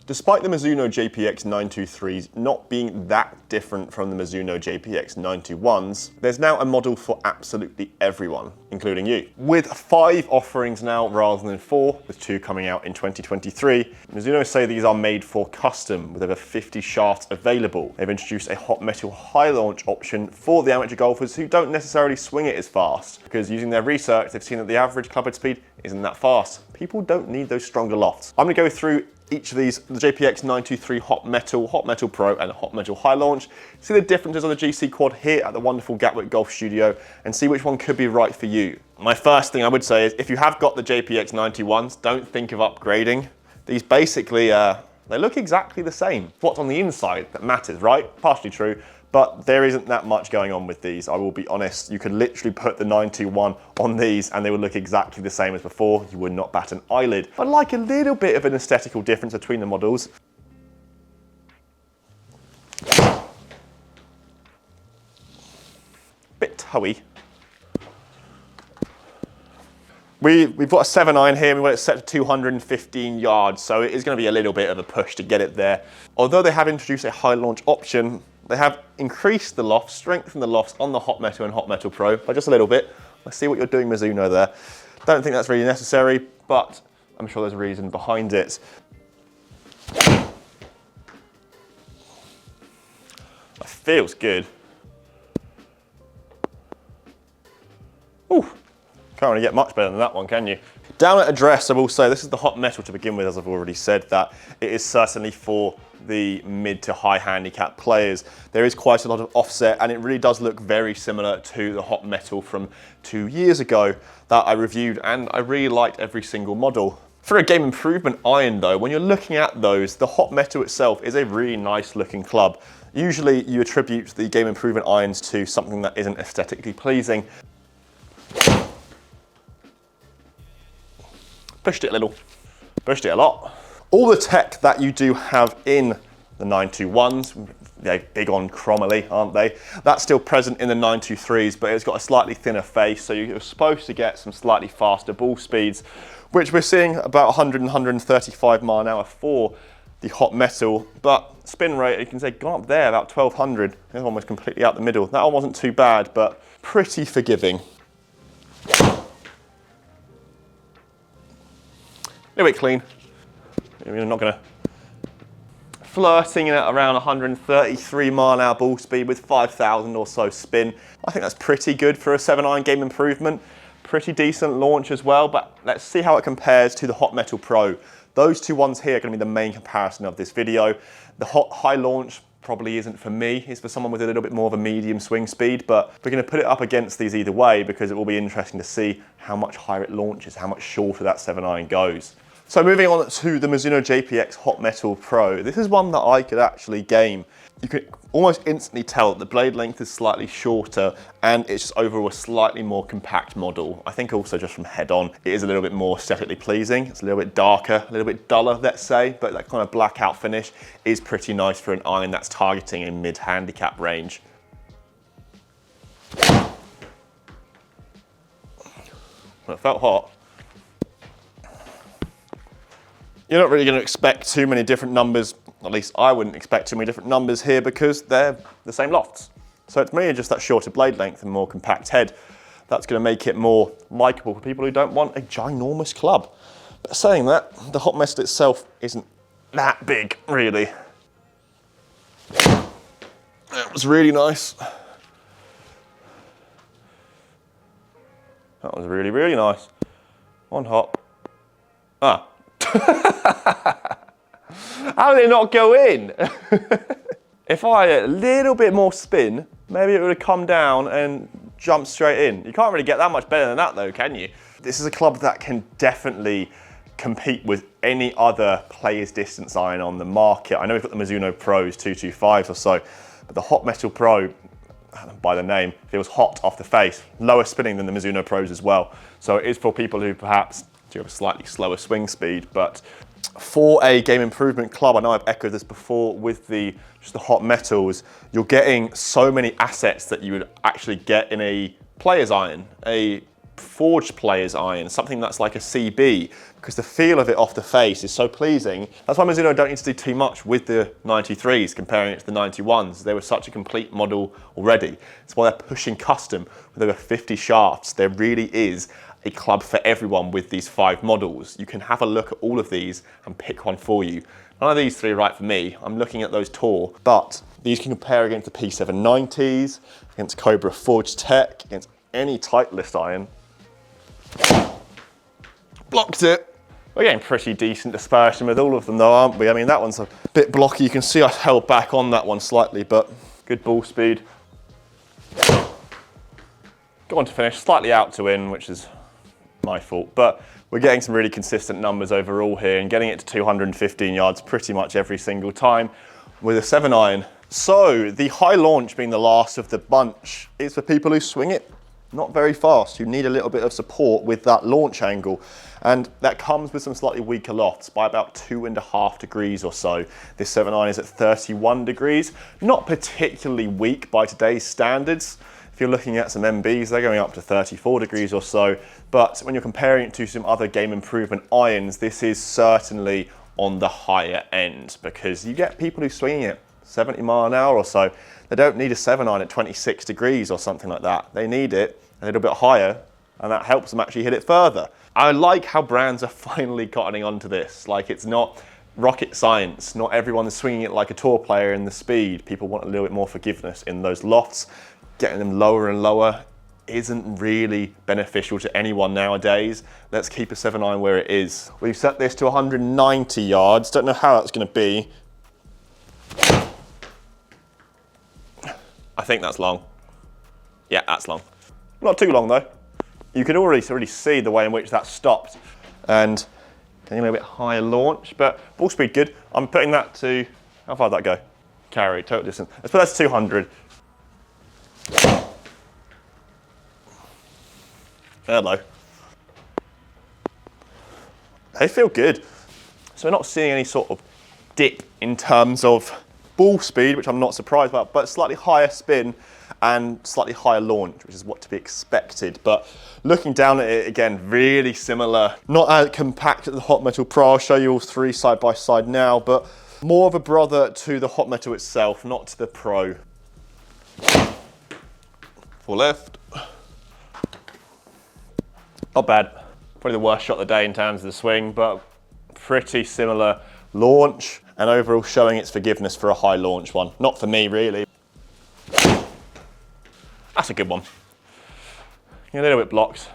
Despite the Mizuno JPX 923s not being that different from the Mizuno JPX 921s, there's now a model for absolutely everyone, including you. With 5 offerings now rather than 4, with 2 coming out in 2023, Mizuno say these are made for custom with over 50 shafts available. They've introduced a hot metal high launch option for the amateur golfers who don't necessarily swing it as fast, because using their research, they've seen that the average clubhead speed isn't that fast. People don't need those stronger lofts. I'm gonna go through each of these, the JPX 923 Hot Metal Pro, and Hot Metal High Launch, see the differences on the GC quad here at the wonderful Gatwick Golf Studio, and see which one could be right for you. My first thing I would say is, if you have got the JPX 91s, don't think of upgrading. These basically, they look exactly the same. What's on the inside that matters, right? Partially true, but there isn't that much going on with these, I will be honest. You could literally put the 921 on these and they would look exactly the same as before. You would not bat an eyelid. I like a little bit of an aesthetical difference between the models. Bit toey. We've got a 7-iron here, we've got it set to 215 yards, so it is going to be a little bit of a push to get it there. Although they have introduced a high launch option, they have increased the loft, strengthened the lofts on the Hot Metal and Hot Metal Pro by just a little bit. I see what you're doing, Mizuno, there. Don't think that's really necessary, but I'm sure there's a reason behind it. That feels good. Ooh. Can't really get much better than that one, can you? Down at address, I will say this is the Hot Metal to begin with, as I've already said, that it is certainly for the mid to high handicap players. There is quite a lot of offset and it really does look very similar to the Hot Metal from 2 years ago that I reviewed, and I really liked every single model. For a game improvement iron though, when you're looking at those, the Hot Metal itself is a really nice looking club. Usually you attribute the game improvement irons to something that isn't aesthetically pleasing. Pushed it a little, pushed it a lot. All the tech that you do have in the 921s, they're big on chromoly, aren't they? That's still present in the 923s, but it's got a slightly thinner face, so you're supposed to get some slightly faster ball speeds, which we're seeing about 100 and 135 mile an hour for the Hot Metal, but spin rate, you can say, gone up there, about 1200. The other one was completely out the middle. That one wasn't too bad, but pretty forgiving. A little bit clean. You're not gonna flirting it around 133 mile an hour ball speed with 5,000 or so spin. I think that's pretty good for a 7-iron game improvement. Pretty decent launch as well, but let's see how it compares to the Hot Metal Pro. Those two ones here are gonna be the main comparison of this video. The high launch probably isn't for me. It's for someone with a little bit more of a medium swing speed, but we're gonna put it up against these either way because it will be interesting to see how much higher it launches, how much shorter that 7-iron goes. So moving on to the Mizuno JPX Hot Metal Pro, this is one that I could actually game. You can almost instantly tell that the blade length is slightly shorter and it's just overall a slightly more compact model. I think also just from head on, it is a little bit more aesthetically pleasing. It's a little bit darker, a little bit duller, let's say, but that kind of blackout finish is pretty nice for an iron that's targeting a mid-handicap range. Well, it felt hot. You're not really going to expect too many different numbers, at least I wouldn't expect too many different numbers here because they're the same lofts. So it's mainly just that shorter blade length and more compact head. That's going to make it more likeable for people who don't want a ginormous club. But saying that, the Hot Metal itself isn't that big, really. That was really nice. That was really, really nice. One hop. Ah. How did it not go in? If I had a little bit more spin, maybe it would have come down and jumped straight in. You can't really get that much better than that though, can you? This is a club that can definitely compete with any other player's distance iron on the market. I know we've got the Mizuno Pros 225s or so, but the Hot Metal Pro, by the name, feels hot off the face. Lower spinning than the Mizuno Pros as well. So it is for people who perhaps do have a slightly slower swing speed, but for a game improvement club, I know I've echoed this before with just the Hot Metals, you're getting so many assets that you would actually get in a player's iron. A forged player's iron, something that's like a CB, because the feel of it off the face is so pleasing. That's why Mizuno don't need to do too much with the 93s comparing it to the 91s. They were such a complete model already. That's why they're pushing custom with over 50 shafts. There really is a club for everyone with these 5 models. You can have a look at all of these and pick one for you. None of these 3 are right for me. I'm looking at those Tour, but these can compare against the P790s, against Cobra Forged Tech, against any Titleist iron. Blocked it. We're getting pretty decent dispersion with all of them though, aren't we? I mean, that one's a bit blocky. You can see I held back on that one slightly, but good ball speed. Got on to finish, slightly out to in, which is my fault, but we're getting some really consistent numbers overall here and getting it to 215 yards pretty much every single time with a 7 iron. So the high launch being the last of the bunch is for people who swing it not very fast. You need a little bit of support with that launch angle, and that comes with some slightly weaker lofts by about 2.5 degrees or so. This 7 iron is at 31 degrees, not particularly weak by today's standards. If you're looking at some MBs, they're going up to 34 degrees or so, but when you're comparing it to some other game improvement irons, this is certainly on the higher end, because you get people who swing it 70 mile an hour or so. They don't need a 7 iron at 26 degrees or something like that. They need it a little bit higher, and that helps them actually hit it further. I like how brands are finally cottoning onto this. Like, it's not rocket science. Not everyone is swinging it like a Tour player in the speed. People want a little bit more forgiveness in those lofts. Getting them lower and lower isn't really beneficial to anyone nowadays. Let's keep a 7 iron where it is. We've set this to 190 yards. Don't know how that's going to be. I think that's long. Yeah, that's long. Not too long though. You can already see the way in which that stopped, and getting a little bit higher launch, but ball speed good. I'm putting that to, how far did that go? Carry, total distance. Let's put that to 200. Hello. They feel good. So we're not seeing any sort of dip in terms of ball speed, which I'm not surprised about, but slightly higher spin and slightly higher launch, which is what to be expected. But looking down at it again, really similar. Not as compact as the Hot Metal Pro. I'll show you all 3 side by side now, but more of a brother to the Hot Metal itself, not to the Pro. For left. Not bad. Probably the worst shot of the day in terms of the swing, but pretty similar launch, and overall showing its forgiveness for a high launch one. Not for me, really. That's a good one. A little bit blocked.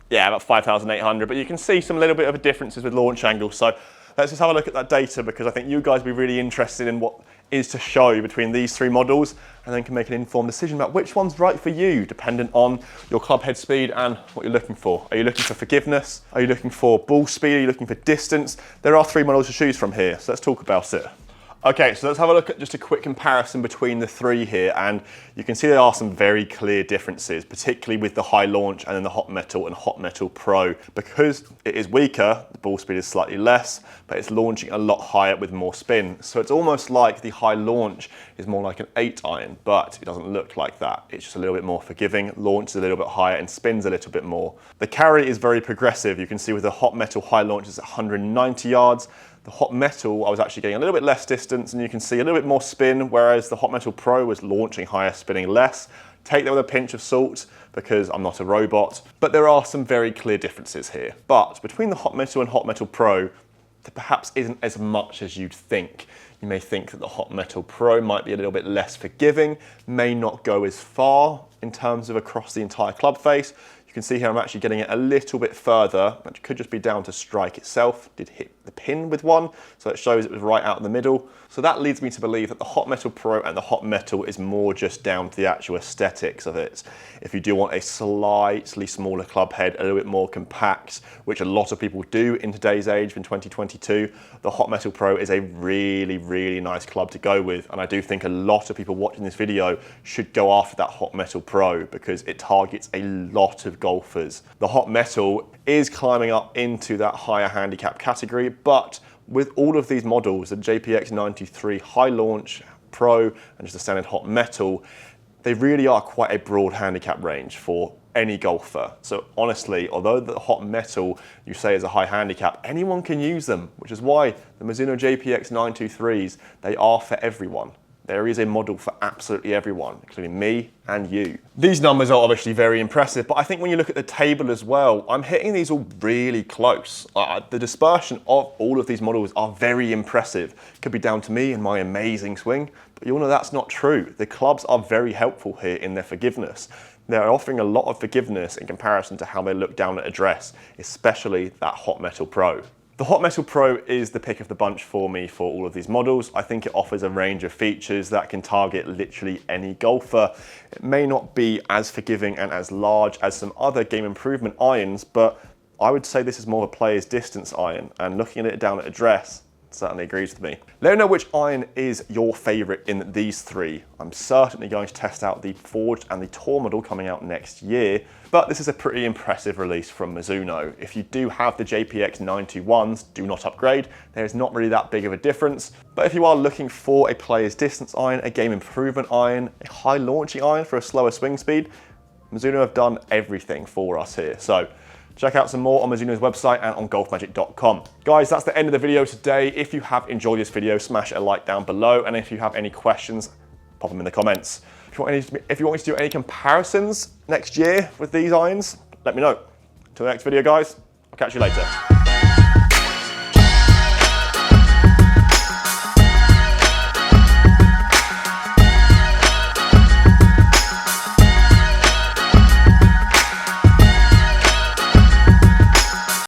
Yeah, about 5,800, but you can see some little bit of differences with launch angles. So let's just have a look at that data, because I think you guys will be really interested in what is to show between these 3 models, and then can make an informed decision about which one's right for you, dependent on your club head speed and what you're looking for. Are you looking for forgiveness? Are you looking for ball speed? Are you looking for distance? There are 3 models to choose from here, so let's talk about it. Okay, so let's have a look at just a quick comparison between the 3 here, and you can see there are some very clear differences, particularly with the high launch and then the Hot Metal and Hot Metal Pro. Because it is weaker, the ball speed is slightly less, but it's launching a lot higher with more spin. So it's almost like the high launch is more like an 8 iron, but it doesn't look like that. It's just a little bit more forgiving, launches a little bit higher and spins a little bit more. The carry is very progressive. You can see with the Hot Metal high launch is at 190 yards. The Hot Metal, I was actually getting a little bit less distance, and you can see a little bit more spin, whereas the Hot Metal Pro was launching higher, spinning less. Take that with a pinch of salt, because I'm not a robot, but there are some very clear differences here. But between the Hot Metal and Hot Metal Pro, there perhaps isn't as much as you'd think. You may think that the Hot Metal Pro might be a little bit less forgiving, may not go as far in terms of across the entire club face. You can see here I'm actually getting it a little bit further, which could just be down to strike itself. Did hit the pin with one, so it shows it was right out in the middle. So that leads me to believe that the Hot Metal Pro and the Hot Metal is more just down to the actual aesthetics of it. If you do want a slightly smaller club head, a little bit more compact, which a lot of people do in today's age in 2022, the Hot Metal Pro is a really, really nice club to go with. And I do think a lot of people watching this video should go after that Hot Metal Pro, because it targets a lot of golfers. The Hot Metal is climbing up into that higher handicap category, but with all of these models, the JPX 93 High Launch Pro and just the standard Hot Metal, they really are quite a broad handicap range for any golfer. So honestly, although the hot metal you say is a high handicap, anyone can use them, which is why the Mizuno JPX 923s, they are for everyone. There is a model for absolutely everyone, including me and you. These numbers are obviously very impressive, but I think when you look at the table as well, I'm hitting these all really close. The dispersion of all of these models are very impressive. Could be down to me and my amazing swing, but you all know that's not true. The clubs are very helpful here in their forgiveness. They're offering a lot of forgiveness in comparison to how they look down at address, especially that Hot Metal Pro. The Hot Metal Pro is the pick of the bunch for me for all of these models. I think it offers a range of features that can target literally any golfer. It may not be as forgiving and as large as some other game improvement irons, but I would say this is more of a player's distance iron, and looking at it down at address, certainly agrees with me. Let me know which iron is your favorite in these three. I'm certainly going to test out the Forged and the Tour model coming out next year, but this is a pretty impressive release from Mizuno. If you do have the JPX 921s, do not upgrade. There is not really that big of a difference, but if you are looking for a player's distance iron, a game improvement iron, a high launching iron for a slower swing speed, Mizuno have done everything for us here. So check out some more on Mizuno's website and on golfmagic.com. Guys, that's the end of the video today. If you have enjoyed this video, smash a like down below. And if you have any questions, pop them in the comments. If you want me to do any comparisons next year with these irons, let me know. Until the next video, guys, I'll catch you later.